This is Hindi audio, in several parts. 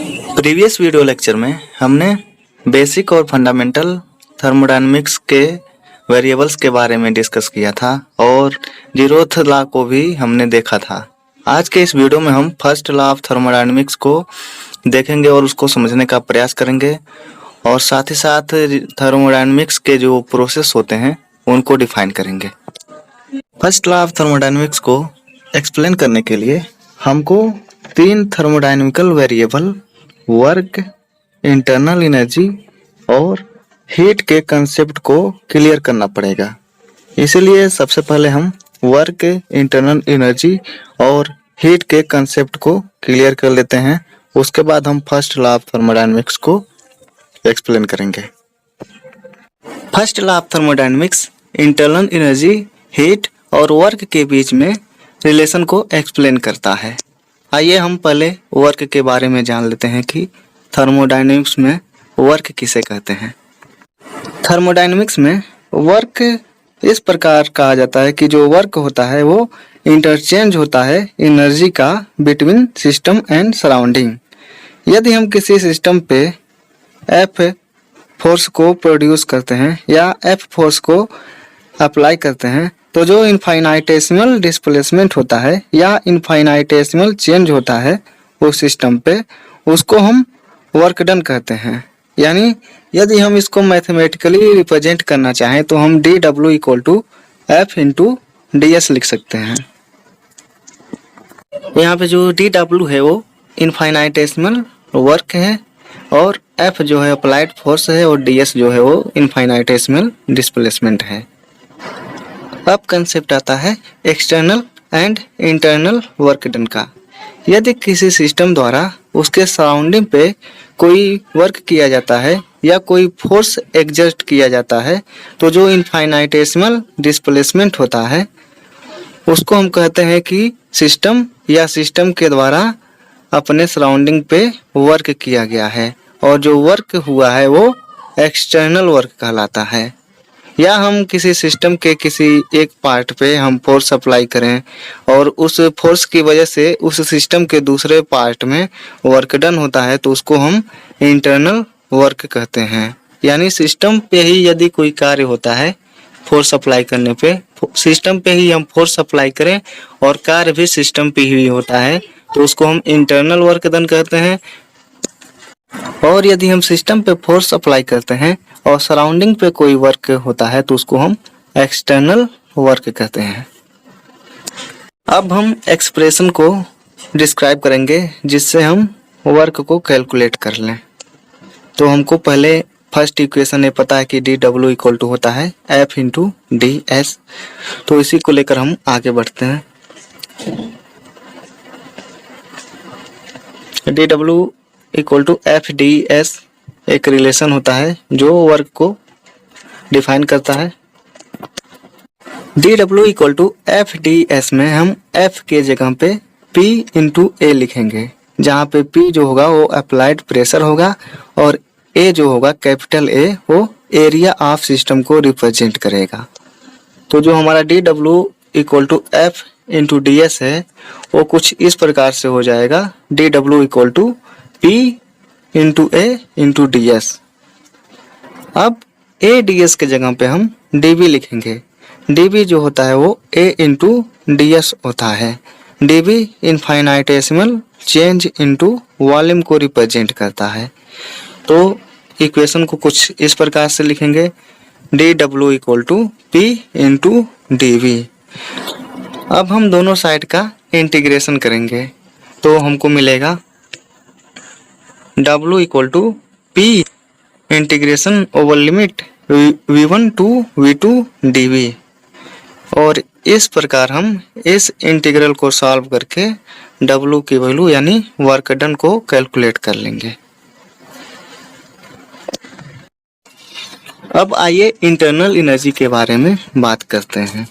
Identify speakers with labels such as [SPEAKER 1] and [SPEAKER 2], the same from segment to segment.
[SPEAKER 1] प्रीवियस वीडियो लेक्चर में हमने बेसिक और फंडामेंटल थर्मोडायनेमिक्स के वेरिएबल्स के बारे में डिस्कस किया था और जीरोथ लॉ को भी हमने देखा था। आज के इस वीडियो में हम फर्स्ट लॉ ऑफ थर्मोडायनेमिक्स को देखेंगे और उसको समझने का प्रयास करेंगे और साथ ही साथ थर्मोडायनेमिक्स के जो प्रोसेस होते हैं उनको डिफाइन करेंगे। फर्स्ट लॉ ऑफ थर्मोडायनेमिक्स को एक्सप्लेन करने के लिए हमको तीन thermodynamical variable work, internal energy और हीट के कंसेप्ट को क्लियर करना पड़ेगा। इसलिए सबसे पहले हम वर्क, इंटरनल एनर्जी और हीट के कंसेप्ट को क्लियर कर लेते हैं। उसके बाद हम फर्स्ट लॉ ऑफ थर्मोडायनेमिक्स को एक्सप्लेन करेंगे। First law of thermodynamics internal energy, heat और वर्क के बीच में रिलेशन को एक्सप्लेन करता है। आइए हम पहले वर्क के बारे में जान लेते हैं कि थर्मोडायनेमिक्स में वर्क किसे कहते हैं। थर्मोडायनेमिक्स में वर्क इस प्रकार कहा जाता है कि जो वर्क होता है वो इंटरचेंज होता है एनर्जी का बिटवीन सिस्टम एंड सराउंडिंग। यदि हम किसी सिस्टम पे एफ फोर्स को प्रोड्यूस करते हैं या एफ फोर्स को अप्लाई करते हैं तो जो इनफाइनाइटेसिमल डिस्प्लेसमेंट होता है या इनफाइनाइटेसिमल चेंज होता है उस सिस्टम पे, उसको हम वर्क डन कहते हैं। यानी यदि हम इसको मैथमेटिकली रिप्रेजेंट करना चाहें तो हम dW equal to F into ds लिख सकते हैं। यहाँ पे जो dW है वो इनफाइनाइटेसिमल वर्क है और F जो है अप्लाइड फोर्स है और ds जो है वो इनफाइनाइटेसिमल डिस्प्लेसमेंट है। अब कंसेप्ट आता है external and internal work done का। यदि किसी सिस्टम द्वारा उसके सराउंडिंग पे कोई वर्क किया जाता है या कोई फोर्स एग्जर्ट किया जाता है तो जो इनफाइनाइटेसिमल डिस्प्लेसमेंट होता है उसको हम कहते हैं कि सिस्टम या सिस्टम के द्वारा अपने सराउंडिंग पे वर्क किया गया है और जो वर्क हुआ है वो एक्सटर्नल वर्क कहलाता है। या हम किसी सिस्टम के किसी एक पार्ट पे हम फोर्स अप्लाई करें और उस फोर्स की वजह से उस सिस्टम के दूसरे पार्ट में वर्क डन होता है तो उसको हम इंटरनल वर्क कहते हैं। यानी सिस्टम पे ही यदि कोई कार्य होता है फोर्स अप्लाई करने पे, सिस्टम पे ही हम फोर्स अप्लाई करें और कार्य भी सिस्टम पे ही होता है तो उसको हम इंटरनल वर्क डन कहते हैं। और यदि हम सिस्टम पे फोर्स अप्लाई करते हैं और सराउंडिंग पे कोई वर्क होता है तो उसको हम एक्सटर्नल वर्क कहते हैं। अब हम एक्सप्रेशन को डिस्क्राइब करेंगे जिससे हम वर्क को कैलकुलेट कर लें। तो हमको पहले फर्स्ट इक्वेशन ये पता है कि dW इक्वल टू होता है F इंटू ds। तो इसी को लेकर हम आगे बढ़ते हैं। dW equal to F D S एक रिलेशन होता है जो वर्क को डिफाइन करता है। dW equal to F D S में हम F के जगह पे P इंटू ए लिखेंगे, जहाँ पे P जो होगा वो अप्लाइड प्रेशर होगा और A जो होगा कैपिटल A वो एरिया ऑफ सिस्टम को रिप्रेजेंट करेगा। तो जो हमारा dW equal to F into D S है वो कुछ इस प्रकार से हो जाएगा dW equal to P into A into D S. अब ए डी एस के जगह पे हम dB लिखेंगे। dB जो होता है वो A इंटू डी एस होता है। dB infinitesimal change into volume को रिप्रेजेंट करता है। तो इक्वेशन को कुछ इस प्रकार से लिखेंगे dW equal to P into dB। अब हम दोनों साइड का इंटीग्रेशन करेंगे तो हमको मिलेगा W equal to P integration over limit V1 to V2 dV। और इस प्रकार हम इस इंटीग्रल को सॉल्व करके W की वैल्यू यानी वर्क डन को कैलकुलेट कर लेंगे। अब आइए इंटरनल एनर्जी के बारे में बात करते हैं।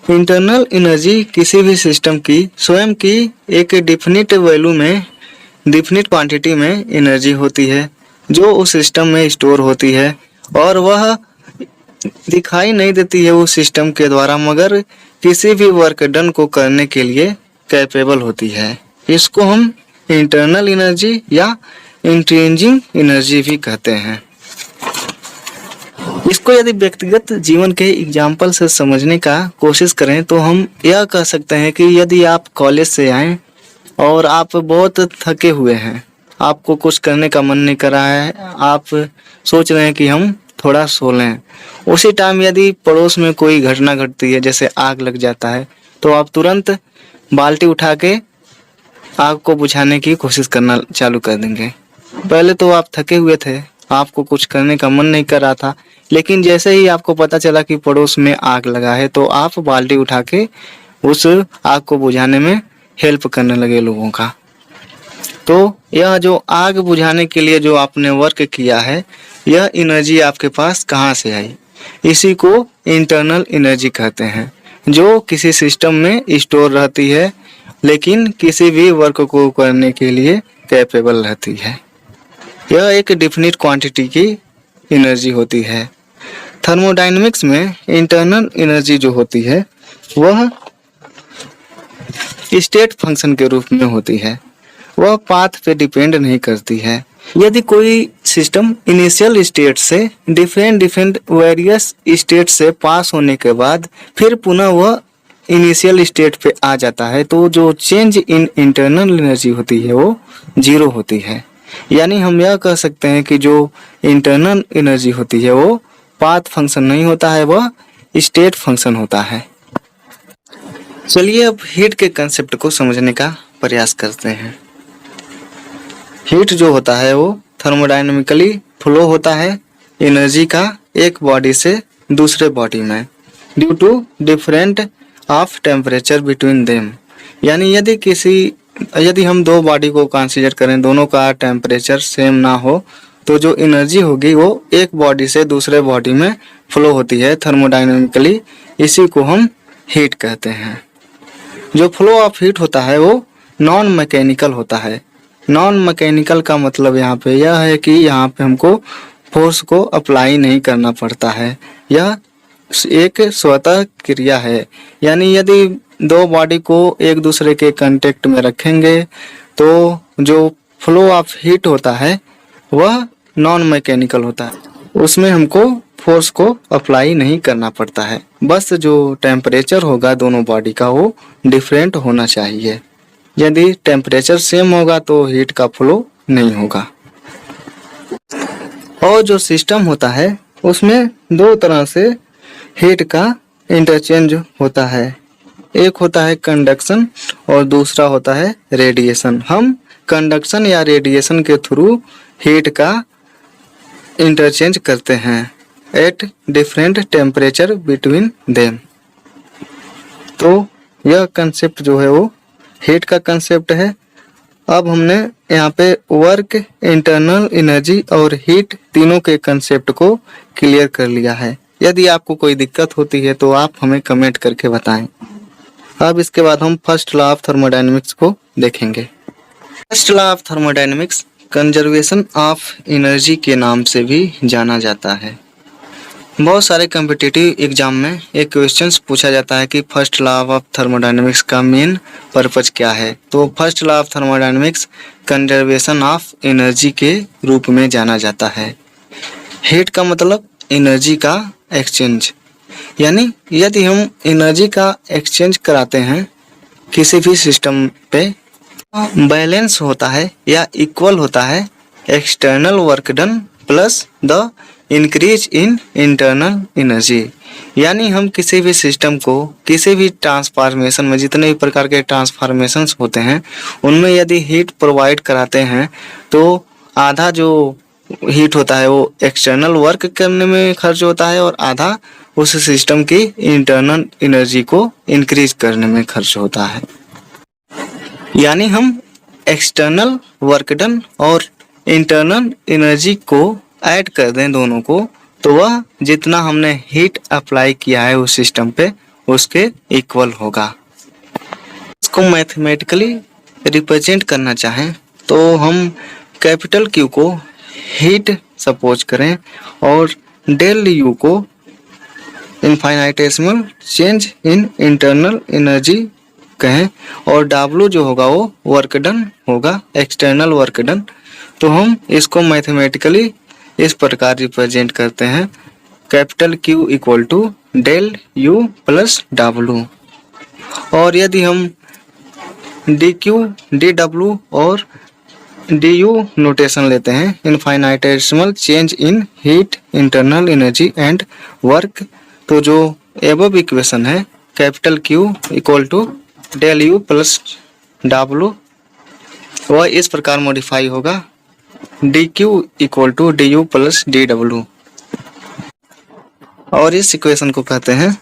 [SPEAKER 1] इंटरनल एनर्जी किसी भी सिस्टम की स्वयं की एक डिफिनिट वैल्यू में, डिफिनिट क्वांटिटी में एनर्जी होती है जो उस सिस्टम में स्टोर होती है और वह दिखाई नहीं देती है उस सिस्टम के द्वारा, मगर किसी भी वर्क डन को करने के लिए कैपेबल होती है। इसको हम इंटरनल एनर्जी या इंट्रिंसिक एनर्जी भी कहते हैं। इसको यदि व्यक्तिगत जीवन के एग्जाम्पल से समझने का कोशिश करें तो हम यह कह सकते हैं कि यदि आप कॉलेज से आए और आप बहुत थके हुए हैं, आपको कुछ करने का मन नहीं कर रहा है, आप सोच रहे हैं कि हम थोड़ा सो लें, उसी टाइम यदि पड़ोस में कोई घटना घटती है, जैसे आग लग जाता है, तो आप तुरंत बाल्टी उठा के आग को बुझाने की कोशिश करना चालू कर देंगे। पहले तो आप थके हुए थे, आपको कुछ करने का मन नहीं कर रहा था, लेकिन जैसे ही आपको पता चला कि पड़ोस में आग लगा है तो आप बाल्टी उठा के उस आग को बुझाने में हेल्प करने लगे लोगों का। तो यह जो आग बुझाने के लिए जो आपने वर्क किया है, यह एनर्जी आपके पास कहाँ से आई? इसी को इंटरनल एनर्जी कहते हैं, जो किसी सिस्टम में स्टोर रहती है लेकिन किसी भी वर्क को करने के लिए कैपेबल रहती है। यह एक डिफिनिट क्वांटिटी की एनर्जी होती है। थर्मोडायनेमिक्स में इंटरनल एनर्जी जो होती है वह स्टेट फंक्शन के रूप में होती है, वह पाथ पे डिपेंड नहीं करती है। यदि कोई सिस्टम इनिशियल स्टेट से डिफरेंट वेरियस स्टेट से पास होने के बाद फिर पुनः वह इनिशियल स्टेट पे आ जाता है, तो जो चेंज इन इंटरनल एनर्जी होती है वो जीरो होती है। यानी हम यह कह सकते हैं कि जो इंटरनल एनर्जी होती है वो पाथ फंक्शन नहीं होता है, वह स्टेट फंक्शन होता है। चलिए अब हीट के कंसेप्ट को समझने का प्रयास करते हैं। हीट जो होता है वो थर्मोडायनेमिकली फ्लो होता है एनर्जी का एक बॉडी से दूसरे बॉडी में due to different of temperature between them. यानी यदि हम दो बॉडी को कंसीडर करें, दोनों का टेम्परेचर सेम ना हो, तो जो एनर्जी होगी वो एक बॉडी से दूसरे बॉडी में फ्लो होती है थर्मोडायनेमिकली, इसी को हम हीट कहते हैं। जो फ्लो ऑफ हीट होता है वो नॉन मैकेनिकल होता है। नॉन मैकेनिकल का मतलब यहाँ पे यह है कि यहाँ पे हमको फोर्स को अप्लाई नहीं करना पड़ता है, यह एक स्वतः क्रिया है। यानी यदि दो बॉडी को एक दूसरे के कांटेक्ट में रखेंगे तो जो फ्लो ऑफ हीट होता है वह नॉन मैकेनिकल होता है, उसमें हमको फोर्स को अप्लाई नहीं करना पड़ता है, बस जो टेम्परेचर होगा दोनों बॉडी का वो डिफरेंट होना चाहिए। यदि टेम्परेचर सेम होगा तो हीट का फ्लो नहीं होगा। और जो सिस्टम होता है उसमें दो तरह से हीट का इंटरचेंज होता है, एक होता है कंडक्शन और दूसरा होता है रेडिएशन। हम कंडक्शन या रेडिएशन के थ्रू हीट का इंटरचेंज करते हैं at different temperature between them. तो यह कंसेप्ट जो है वो हीट का कंसेप्ट है। अब हमने यहाँ पे वर्क, इंटरनल एनर्जी और हीट तीनों के कंसेप्ट को क्लियर कर लिया है। यदि आपको कोई दिक्कत होती है तो आप हमें कमेंट करके बताएं। अब इसके बाद हम फर्स्ट लॉ ऑफ थर्मोडायनेमिक्स को देखेंगे। First law of thermodynamics conservation of energy के नाम से भी जाना जाता है। बहुत सारे कॉम्पिटिटिव एग्जाम में एक क्वेश्चन पूछा जाता है कि फर्स्ट लॉ ऑफ थर्मोडायनेमिक्स का मेन पर्पज क्या है। तो first law of thermodynamics conservation of energy के रूप में जाना जाता है। हीट का मतलब एनर्जी का एक्सचेंज, यानी यदि हम एनर्जी का एक्सचेंज कराते हैं किसी भी सिस्टम पे, बैलेंस होता है या इक्वल होता है external work done plus the increase in internal energy. यानी हम किसी भी सिस्टम को किसी भी ट्रांसफॉर्मेशन में, जितने भी प्रकार के ट्रांसफॉर्मेशंस होते हैं उनमें यदि हीट प्रोवाइड कराते हैं तो आधा जो हीट होता है वो एक्सटर्नल वर्क करने में खर्च होता है और आधा उस सिस्टम की इंटरनल एनर्जी को इंक्रीज करने में खर्च होता है। यानी हम एक्सटर्नल वर्क डन और इंटरनल एनर्जी को ऐड कर दें दोनों को, तो वह जितना हमने हीट अप्लाई किया है उस सिस्टम पे उसके इक्वल होगा। इसको मैथमेटिकली रिप्रेजेंट करना चाहें तो हम कैपिटल Q को हीट सपोज करें और डेल U को infinitesimal change in internal energy कहें, और W जो होगा वो वर्क डन होगा, एक्सटर्नल वर्क डन। तो हम इसको मैथमेटिकली इस प्रकार रिप्रेजेंट करते हैं, capital Q equal to del U plus W। और यदि हम dQ, dW और du नोटेशन लेते हैं, infinitesimal change in heat, internal energy and work, तो जो एबव इक्वेशन है capital Q equal to del U plus W, वह इस प्रकार मॉडिफाई होगा, dQ equal to du plus dW। और इस इक्वेशन को कहते हैं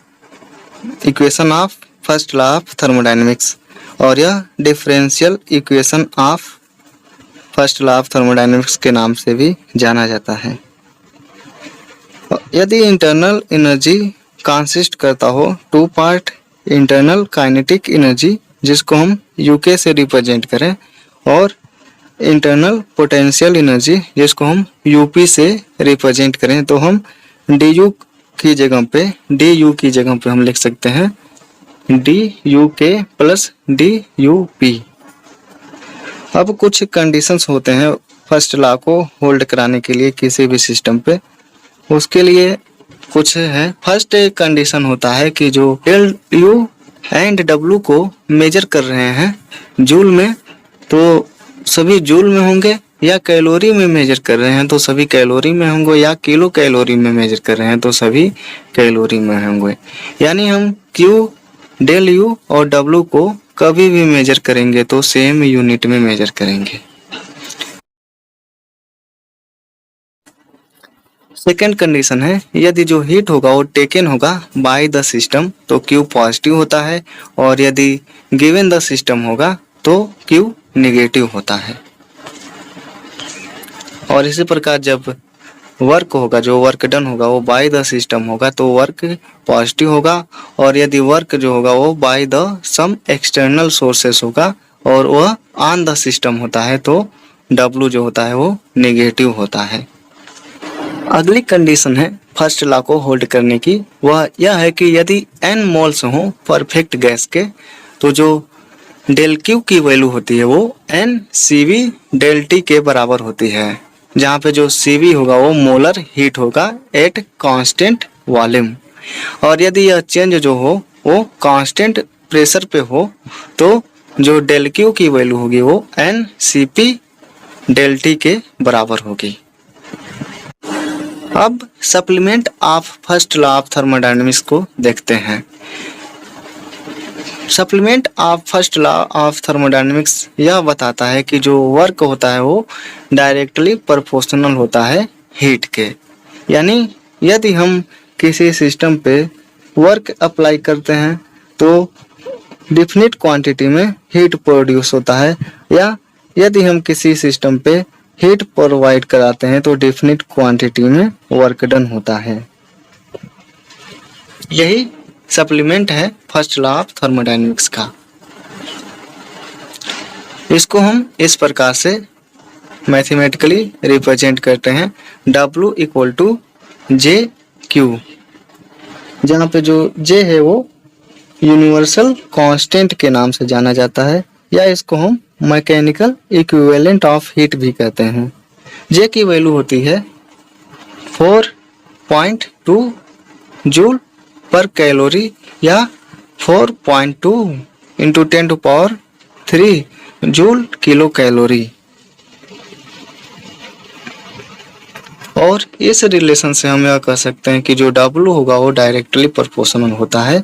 [SPEAKER 1] equation of first law of thermodynamics, और यह differential equation of first law of thermodynamics के नाम से भी जाना जाता है। यदि इंटरनल एनर्जी कंसिस्ट करता हो two part, internal kinetic energy जिसको हम यूके से रिप्रेजेंट करें, और इंटरनल पोटेंशियल एनर्जी जिसको हम यूपी से रिप्रेजेंट करें, तो हम डी की जगह पे हम लिख सकते हैं DUK प्लस DUP। अब कुछ कंडीशंस होते हैं फर्स्ट लॉ को होल्ड कराने के लिए किसी भी सिस्टम पे, उसके लिए कुछ है। फर्स्ट एक कंडीशन होता है कि जो LU एंड W को मेजर कर रहे हैं जूल में, तो सभी जूल में होंगे, या कैलोरी में मेजर कर रहे हैं तो सभी कैलोरी में होंगे, या किलो कैलोरी में मेजर कर रहे हैं तो सभी कैलोरी में होंगे। यानी हम Q, डेल U और W को कभी भी मेजर करेंगे तो सेम यूनिट में मेजर करेंगे। सेकेंड कंडीशन है, यदि जो हीट होगा वो टेकन होगा बाय द सिस्टम तो Q पॉजिटिव होता है, और यदि गिवन द सिस्टम होगा तो Q निगेटिव होता है। और इसी प्रकार जब वर्क होगा, जो वर्क डन होगा वो बाय द सिस्टम होगा तो वर्क पॉजिटिव होगा, और यदि वर्क जो होगा वो by the some external sources होगा और वह ऑन द सिस्टम होता है तो W जो होता है वो नेगेटिव होता है। अगली कंडीशन है फर्स्ट लॉ को होल्ड करने की, वह यह है कि यदि n मोल्स हों परफेक्ट गैस के, तो जो डेल Q की वैल्यू होती है वो n CV डेल T के बराबर होती है, जहाँ पे जो CV होगा वो मोलर हीट होगा एट कांस्टेंट वॉल्यूम। और यदि यह चेंज जो हो वो कांस्टेंट प्रेशर पे हो तो जो डेल Q की वैल्यू होगी वो n CP डेल T के बराबर होगी। अब supplement of first law of thermodynamics को देखते हैं। Supplement of first law of thermodynamics यह बताता है कि जो वर्क होता है वो डायरेक्टली प्रोपोर्शनल होता है हीट के। यानी यदि हम किसी सिस्टम पे वर्क अप्लाई करते हैं तो डिफिनिट क्वांटिटी में हीट प्रोड्यूस होता है, या यदि हम किसी सिस्टम पे हीट प्रोवाइड कराते हैं तो डिफिनिट क्वांटिटी में वर्क डन होता है। यही सप्लीमेंट है फर्स्ट लॉ ऑफ थर्मोडायनेमिक्स का। इसको हम इस प्रकार से मैथमेटिकली रिप्रेजेंट करते हैं, W इक्वल टू JQ, जहाँ पे जो J है वो यूनिवर्सल कांस्टेंट के नाम से जाना जाता है, या इसको हम मैकेनिकल इक्विवेलेंट ऑफ हीट भी कहते हैं। J की वैल्यू होती है 4.2 जूल पर कैलोरी, या 4.2 इंटू 10⁻³ जूल किलो कैलोरी। और इस रिलेशन से हम यह कह सकते हैं कि जो W होगा वो डायरेक्टली प्रोपोर्शनल होता है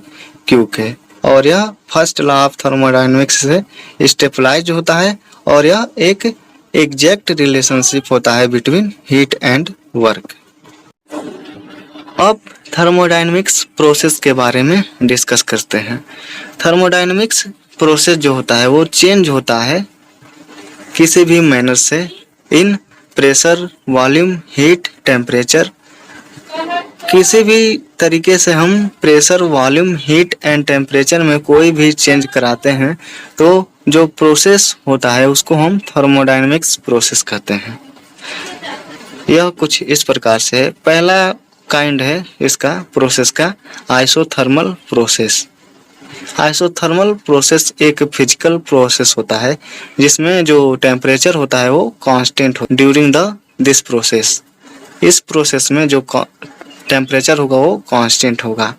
[SPEAKER 1] Q के, और यह फर्स्ट लॉ ऑफ थर्मोडायनेमिक्स से स्टेबलाइज होता है, और यह एक एग्जैक्ट रिलेशनशिप होता है बिटवीन हीट एंड वर्क। अब थर्मोडायनेमिक्स प्रोसेस के बारे में डिस्कस करते हैं। थर्मोडायनेमिक्स प्रोसेस जो होता है वो चेंज होता है किसी भी मैनर से इन प्रेशर, वॉल्यूम, हीट, टेम्परेचर। किसी भी तरीके से हम pressure, volume, heat and temperature में कोई भी चेंज कराते हैं तो जो प्रोसेस होता है उसको हम थर्मोडायनेमिक्स प्रोसेस कहते हैं। यह कुछ इस प्रकार से है। पहला काइंड है इसका प्रोसेस का आइसोथर्मल प्रोसेस। आइसोथर्मल प्रोसेस एक फिजिकल प्रोसेस होता है जिसमें जो टेम्परेचर होता है वो कांस्टेंट हो ड्यूरिंग द दिस प्रोसेस। इस प्रोसेस में जो टेम्परेचर होगा वो कांस्टेंट होगा।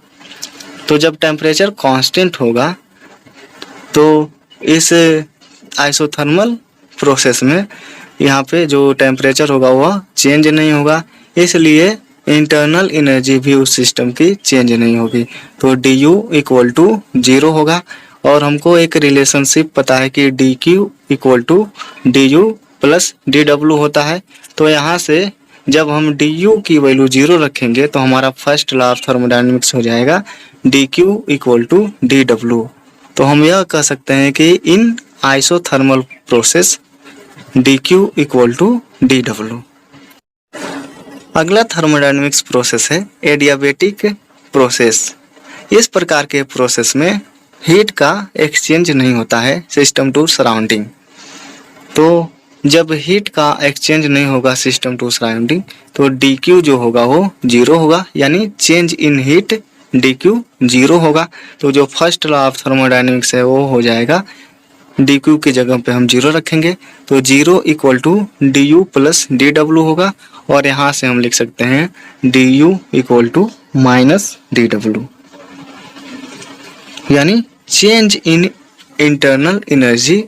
[SPEAKER 1] तो जब टेम्परेचर कांस्टेंट होगा तो इस आइसोथर्मल प्रोसेस में यहाँ पे जो टेम्परेचर होगा वह चेंज नहीं होगा, इसलिए इंटरनल एनर्जी भी उस सिस्टम की चेंज नहीं होगी। तो डी यू इक्वल टू 0 होगा। और हमको एक रिलेशनशिप पता है कि d Q equal to D U plus D W होता है। तो यहाँ से जब हम डी यू की वैल्यू 0 रखेंगे तो हमारा फर्स्ट लॉ ऑफ थर्मोडायनेमिक्स हो जाएगा D Q equal to D W. तो हम यह कह सकते हैं कि in isothermal process D Q equal to D W. अगला थर्मोडायनेमिक्स प्रोसेस है एडियाबेटिक प्रोसेस। इस प्रकार के प्रोसेस में हीट का एक्सचेंज नहीं होता है सिस्टम टू सराउंडिंग। तो जब हीट का एक्सचेंज नहीं होगा सिस्टम टू सराउंडिंग तो डी क्यू जो होगा वो 0 होगा, यानी change in heat D Q 0 होगा। तो जो फर्स्ट लॉ ऑफ थर्मोडायनेमिक्स है वो हो जाएगा डी क्यू की जगह पे हम 0 रखेंगे तो 0 equal to D U plus D W होगा। और यहाँ से हम लिख सकते हैं D U equal to minus D W, यानी change in internal energy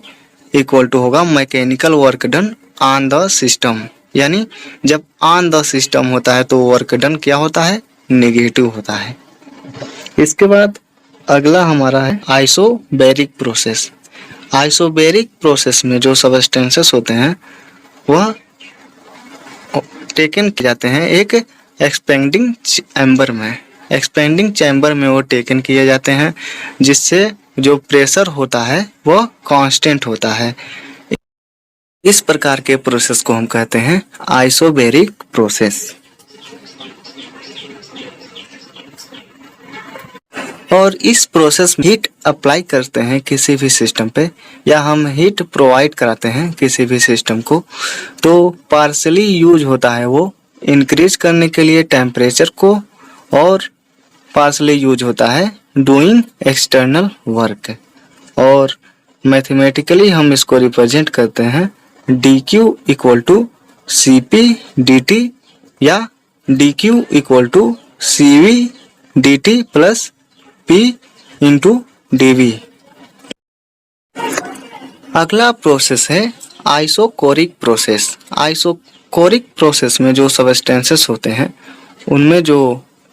[SPEAKER 1] equal to होगा mechanical work done on the system. यानी जब ऑन द सिस्टम होता है तो वर्क डन क्या होता है, नेगेटिव होता है। इसके बाद अगला हमारा है आइसोबैरिक प्रोसेस। आइसोबैरिक प्रोसेस में जो सबस्टेंसेस होते हैं वह टेकन किए जाते हैं एक एक्सपेंडिंग चैम्बर में। एक्सपेंडिंग चैम्बर में वो टेकन किए जाते हैं जिससे जो प्रेशर होता है वह कांस्टेंट होता है। इस प्रकार के प्रोसेस को हम कहते हैं आइसोबैरिक प्रोसेस। और इस प्रोसेस में हीट अप्लाई करते हैं किसी भी सिस्टम पे या हम हीट प्रोवाइड कराते हैं किसी भी सिस्टम को, तो पार्शली यूज होता है वो इंक्रीज करने के लिए टेम्परेचर को, और पार्शली यूज होता है डूइंग एक्सटर्नल वर्क। और मैथमेटिकली हम इसको रिप्रेजेंट करते हैं D Q equal to C P D T या D Q equal to C V D T plus P into dV। अगला प्रोसेस है आइसोकोरिक प्रोसेस। आइसोकोरिक प्रोसेस में जो सबस्टेंसेस होते हैं उनमें जो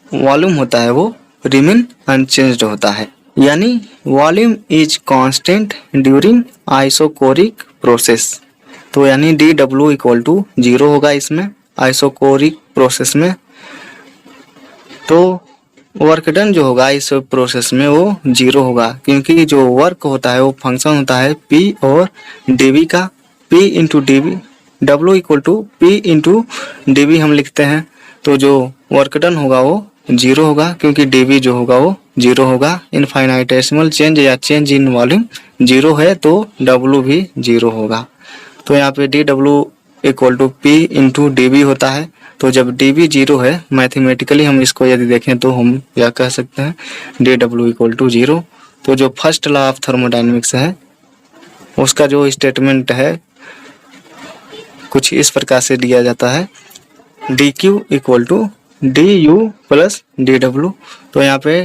[SPEAKER 1] वॉल्यूम होता है वो रिमेन अनचेंज्ड होता है, यानी volume is constant during isochoric process. तो यानी डी डब्ल्यू इक्वल टू 0 होगा इसमें आइसोकोरिक प्रोसेस में। तो वर्क डन जो होगा इस प्रोसेस में वो 0 होगा, क्योंकि जो वर्क होता है वो फंक्शन होता है P और dV का। P into d V, W equal to P into d V हम लिखते हैं। तो जो वर्क डन होगा वो 0 होगा, क्योंकि dV जो होगा वो 0 होगा। इनफाइनाइटेसिमल चेंज या चेंज इन वॉल्यूम 0 है तो W भी 0 होगा। तो यहाँ पे d W equal to P into d V होता है। तो जब dV 0 है, मैथमेटिकली हम इसको यदि देखें तो हम क्या कह सकते हैं डी डब्ल्यू इक्वल टू 0। तो जो फर्स्ट लॉ ऑफ थर्मोडायनेमिक्स है उसका जो स्टेटमेंट है कुछ इस प्रकार से दिया जाता है d Q equal to D U plus D W. तो यहाँ पे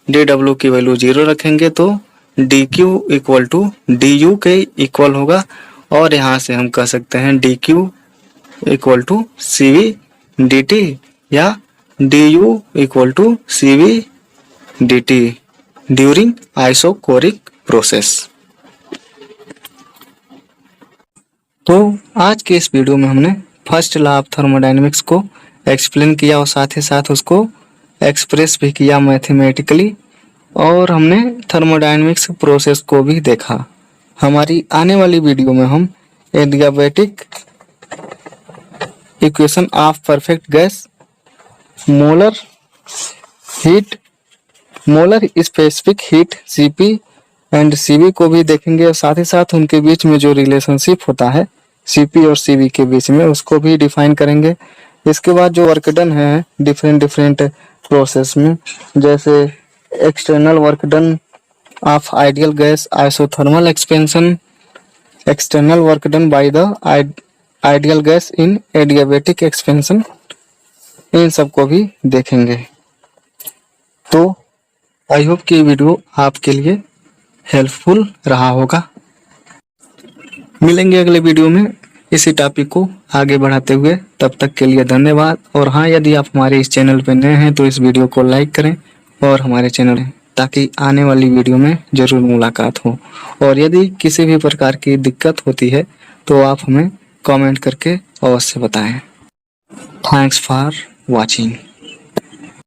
[SPEAKER 1] डी डब्ल्यू की वैल्यू 0 रखेंगे तो D Q equal to D U के इक्वल होगा। और यहाँ से हम कह सकते हैं D Q equal to C V D T या D U equal to C V D T during isochoric process. तो आज के इस वीडियो में हमने फर्स्ट लॉ ऑफ थर्मोडायनेमिक्स को एक्सप्लेन किया और साथ ही साथ उसको एक्सप्रेस भी किया मैथमेटिकली, और हमने थर्मोडायनेमिक्स प्रोसेस को भी देखा। हमारी आने वाली वीडियो में हम adiabatic equation of perfect gas, molar heat, molar specific heat Cp and Cv को भी देखेंगे, और साथ ही साथ उनके बीच में जो रिलेशनशिप होता है Cp और Cv के बीच में उसको भी डिफाइन करेंगे। इसके बाद जो वर्क डन है डिफरेंट प्रोसेस में, जैसे external work done
[SPEAKER 2] of ideal gas, isothermal expansion, external work done by the ideal gas in adiabatic expansion, इन सबको भी देखेंगे। तो आई होप कि वीडियो आपके लिए हेल्पफुल रहा होगा। मिलेंगे अगले वीडियो में इसी टॉपिक को आगे बढ़ाते हुए। तब तक के लिए धन्यवाद। और हाँ, यदि आप हमारे इस चैनल पर नए हैं तो इस वीडियो को लाइक करें और हमारे चैनल ताकि आने वाली वीडियो में ज़रूर मुलाकात हो। और यदि किसी भी प्रकार की दिक्कत होती है तो आप हमें कमेंट करके अवश्य बताएं। Thanks for watching.